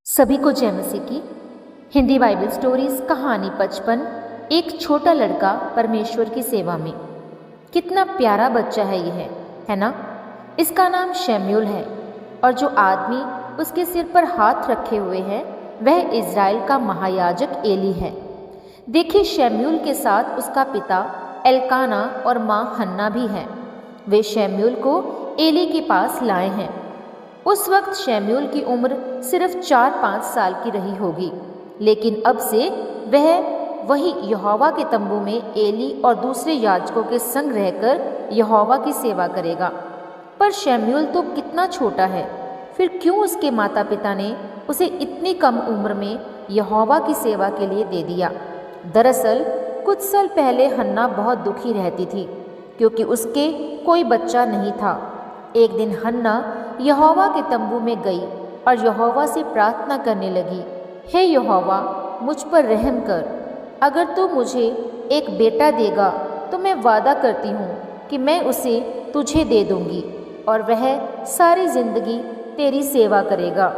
सभी को जय मसीह की। हिंदी बाइबल स्टोरीज कहानी 55। एक छोटा लड़का परमेश्वर की सेवा में। कितना प्यारा बच्चा है यह, है ना। इसका नाम शमूएल है और जो आदमी उसके सिर पर हाथ रखे हुए है वह इज़राइल का महायाजक एली है। देखिए, शमूएल के साथ उसका पिता एल्काना और माँ हन्ना भी है। वे शमूएल को एली के पास लाए हैं। उस वक्त शमूएल की उम्र सिर्फ 4-5 साल की रही होगी, लेकिन अब से वह वही यहोवा के तंबू में एली और दूसरे याजकों के संग रहकर यहोवा की सेवा करेगा। पर शमूएल तो कितना छोटा है, फिर क्यों उसके माता पिता ने उसे इतनी कम उम्र में यहोवा की सेवा के लिए दे दिया। दरअसल कुछ साल पहले हन्ना बहुत दुखी रहती थी क्योंकि उसके कोई बच्चा नहीं था। एक दिन हन्ना यहोवा के तंबू में गई और यहोवा से प्रार्थना करने लगी, हे यहोवा, मुझ पर रहम कर। अगर तू मुझे एक बेटा देगा तो मैं वादा करती हूँ कि मैं उसे तुझे दे दूँगी और वह सारी जिंदगी तेरी सेवा करेगा।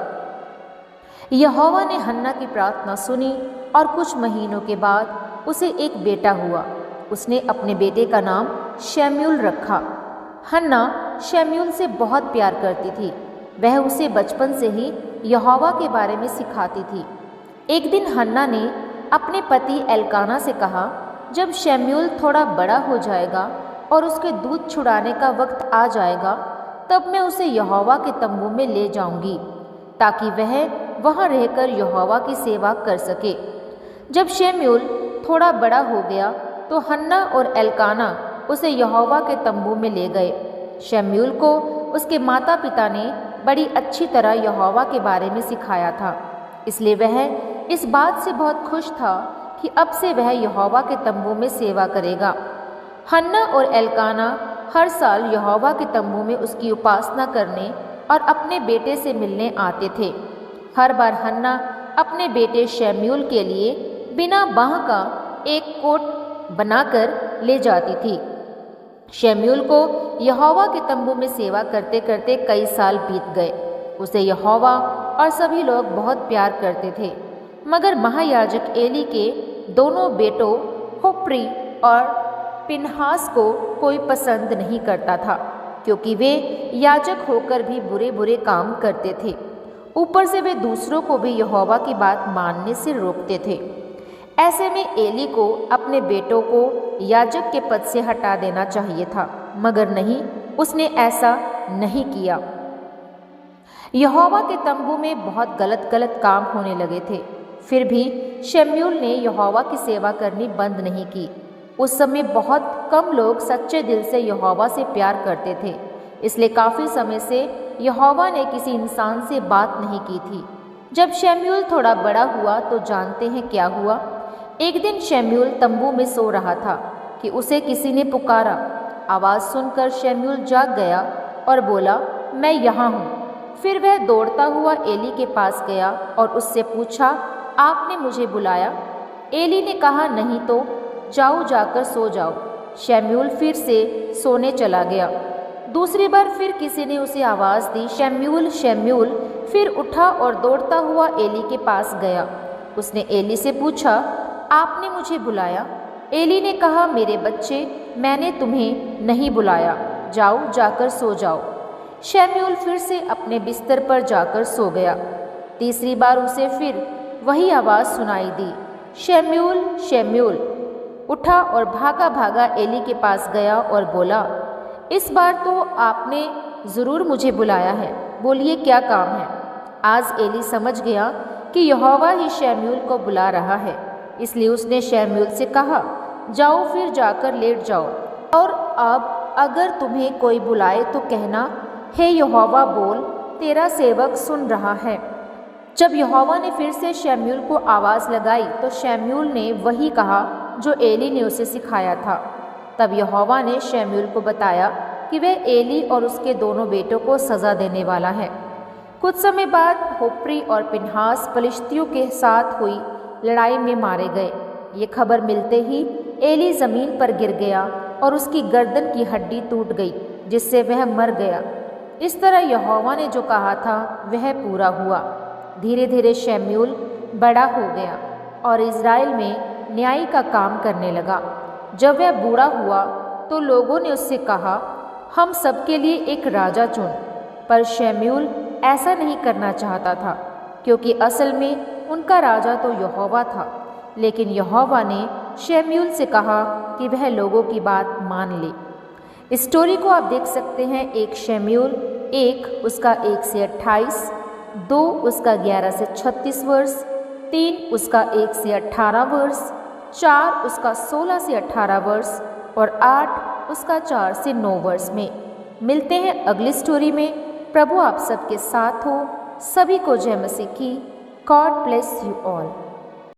यहोवा ने हन्ना की प्रार्थना सुनी और कुछ महीनों के बाद उसे एक बेटा हुआ। उसने अपने बेटे का नाम शमूएल रखा। हन्ना शमूएल से बहुत प्यार करती थी। वह उसे बचपन से ही यहोवा के बारे में सिखाती थी। एक दिन हन्ना ने अपने पति एल्काना से कहा, जब शमूएल थोड़ा बड़ा हो जाएगा और उसके दूध छुड़ाने का वक्त आ जाएगा तब मैं उसे यहोवा के तंबू में ले जाऊंगी ताकि वह वहां रहकर यहोवा की सेवा कर सके। जब शमूएल थोड़ा बड़ा हो गया तो हन्ना और एल्काना उसे यहोवा के तंबू में ले गए। शमूएल को उसके माता पिता ने बड़ी अच्छी तरह यहोवा के बारे में सिखाया था, इसलिए वह इस बात से बहुत खुश था कि अब से वह यहोवा के तंबू में सेवा करेगा। हन्ना और एल्काना हर साल यहोवा के तंबू में उसकी उपासना करने और अपने बेटे से मिलने आते थे। हर बार हन्ना अपने बेटे शमूएल के लिए बिना बाँह का एक कोट बनाकर ले जाती थी। शमूएल को यहोवा के तंबू में सेवा करते करते कई साल बीत गए। उसे यहोवा और सभी लोग बहुत प्यार करते थे, मगर महायाजक एली के दोनों बेटों होप्री और पिनहास को कोई पसंद नहीं करता था क्योंकि वे याजक होकर भी बुरे बुरे काम करते थे। ऊपर से वे दूसरों को भी यहोवा की बात मानने से रोकते थे। ऐसे में एली को अपने बेटों को याजक के पद से हटा देना चाहिए था, मगर नहीं, उसने ऐसा नहीं किया। यहोवा के तंबू में बहुत गलत गलत काम होने लगे थे, फिर भी शमूएल ने यहोवा की सेवा करनी बंद नहीं की। उस समय बहुत कम लोग सच्चे दिल से यहोवा से प्यार करते थे, इसलिए काफ़ी समय से यहोवा ने किसी इंसान से बात नहीं की थी। जब शमूएल थोड़ा बड़ा हुआ तो जानते हैं क्या हुआ। एक दिन शमूएल तंबू में सो रहा था कि उसे किसी ने पुकारा। आवाज़ सुनकर शमूएल जाग गया और बोला, मैं यहाँ हूँ। फिर वह दौड़ता हुआ एली के पास गया और उससे पूछा, आपने मुझे बुलाया? एली ने कहा, नहीं तो जाओ, जाकर सो जाओ। शमूएल फिर से सोने चला गया। दूसरी बार फिर किसी ने उसे आवाज़ दी, शमूएल, शमूएल। फिर उठा और दौड़ता हुआ एली के पास गया। उसने एली से पूछा, आपने मुझे बुलाया? एली ने कहा, मेरे बच्चे, मैंने तुम्हें नहीं बुलाया, जाओ, जाकर सो जाओ। शमूएल फिर से अपने बिस्तर पर जाकर सो गया। तीसरी बार उसे फिर वही आवाज़ सुनाई दी, शमूएल, शमूएल। उठा और भागा भागा एली के पास गया और बोला, इस बार तो आपने ज़रूर मुझे बुलाया है, बोलिए क्या काम है। आज एली समझ गया कि यहोवा ही शमूएल को बुला रहा है, इसलिए उसने शमूएल से कहा, जाओ, फिर जाकर लेट जाओ, और अब अगर तुम्हें कोई बुलाए तो कहना, हे यहोवा बोल, तेरा सेवक सुन रहा है। जब यहोवा ने फिर से शमूएल को आवाज़ लगाई तो शमूएल ने वही कहा जो एली ने उसे सिखाया था। तब यहोवा ने शमूएल को बताया कि वह एली और उसके दोनों बेटों को सज़ा देने वाला है। कुछ समय बाद होप्री और पिनहास पलिश्तियों के साथ हुई लड़ाई में मारे गए। ये खबर मिलते ही एली ज़मीन पर गिर गया और उसकी गर्दन की हड्डी टूट गई, जिससे वह मर गया। इस तरह यहोवा ने जो कहा था वह पूरा हुआ। धीरे धीरे शमूएल बड़ा हो गया और इज़राइल में न्याय का काम करने लगा। जब वह बूढ़ा हुआ तो लोगों ने उससे कहा, हम सबके लिए एक राजा चुन। पर शमूएल ऐसा नहीं करना चाहता था, क्योंकि असल में उनका राजा तो यहोवा था। लेकिन यहोवा ने शमूएल से कहा कि वह लोगों की बात मान ले। इस स्टोरी को आप देख सकते हैं 1 शमूएल 1 उसका 1 से 28, 2 उसका 11 से 36 वर्ष, 3 उसका 1 से 18 वर्ष, 4 उसका 16 से 18 वर्ष और 8 उसका 4 से 9 वर्ष में। मिलते हैं अगली स्टोरी में। प्रभु आप सबके साथ हो। सभी को जय मसीह की। God bless you all.